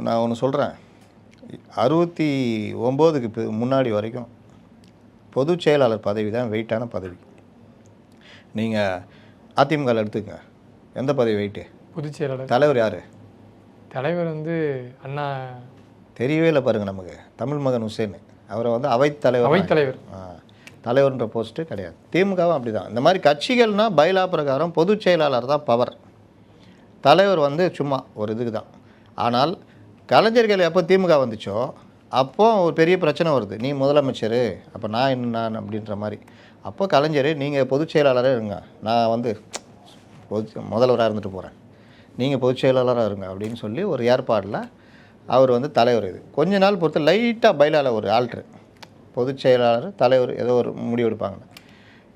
நான் ஒன்று சொல்கிறேன். 69க்கு முன்னாடி வரைக்கும் பொதுச் செயலாளர் பதவி தான் வெயிட்டான பதவி. நீங்கள் அதிமுக எடுத்துக்கங்க, எந்த பதவி வெயிட்டு? பொதுச் செயலாளர். தலைவர் யார்? தலைவர் அண்ணா தெரியவே இல்லை பாருங்கள் நமக்கு. தமிழ் மகன் ஹுசேன் அவரை அவைத்தலைவர். அவைத்தலைவர் தலைவர்ன்ற போஸ்ட்டு கிடையாது. திமுகவும் அப்படி தான். இந்த மாதிரி கட்சிகள்னால் பைலா பிரகாரம் பொதுச் செயலாளர் தான் பவர். தலைவர் சும்மா ஒரு இதுக்கு தான். ஆனால் கலைஞர்கள் எப்போ திமுக வந்துச்சோ அப்போ ஒரு பெரிய பிரச்சனை வருது. நீ முதலமைச்சர், அப்போ நான் அப்படின்ற மாதிரி. அப்போ கலைஞர் நீங்கள் பொதுச் செயலாளராக இருங்க, நான் முதல்வராக இருந்துட்டு போகிறேன், நீங்கள் பொதுச் செயலாளராக இருங்க அப்படின்னு சொல்லி ஒரு ஏற்பாடில் அவர் தலைவர். இது கொஞ்ச நாள் பொறுத்து லைட்டாக பைலாவில் ஒரு ஆல்ட்ரு, பொதுச் செயலாளர் தலைவர் ஏதோ ஒரு முடிவு எடுப்பாங்க.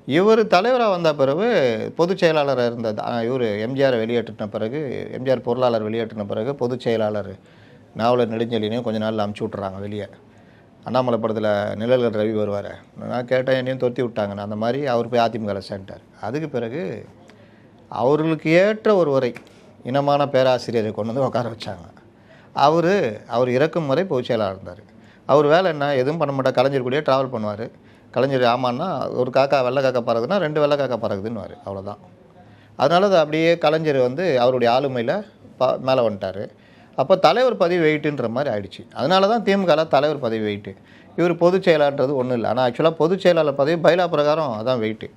இவர் தலைவராக வந்த பிறகு பொதுச் செயலாளராக இருந்த இவர் எம்ஜிஆரை வெளியேற்றின பிறகு, எம்ஜிஆர் பொருளாளர் வெளியேற்றின பிறகு பொதுச் செயலாளர் நாவலர் நெடுஞ்செழியனையும் கொஞ்ச நாள் அமுச்சு விட்றாங்க வெளியே. அண்ணாமலை படத்தில் நிழல்கள் ரவி வருவார், நான் கேட்டேன், என்னையும் தொத்தி விட்டாங்க. அந்த மாதிரி அவர் போய் அதிமுகவில் சேர்ந்துட்டார். அதுக்கு பிறகு அவர்களுக்கு ஏற்ற ஒருவரை இனமான பேராசிரியரை கொண்டு உட்கார வச்சாங்க. அவர் இறக்கும் முறை பொதுச் செயலாளர் இருந்தார். அவர் வேலை என்ன, எதுவும் பண்ண மாட்டார், கலைஞர் கூடயே ட்ராவல் பண்ணுவார். கலைஞர் ஆமான்னா ஒரு காக்கா வெள்ளை காக்கா பறகுதுன்னா 2 வெள்ளை காக்கா பறகுதுன்னுவார், அவ்வளோதான். அதனால அது அப்படியே கலைஞர் அவருடைய ஆளுமையில் மேலே வந்துட்டார். அப்போ தலைவர் பதவி வெயிட்டுன்ற மாதிரி ஆயிடுச்சு. அதனால தான் திமுகவில் தலைவர் பதவி வெயிட்டு. இவர் பொதுச் செயலாளர்ன்றது ஒன்றும் இல்லை. ஆனால் ஆக்சுவலாக பொதுச் செயலாளர் பதவி பைலா பிரகாரம் அதான் வெயிட்டு.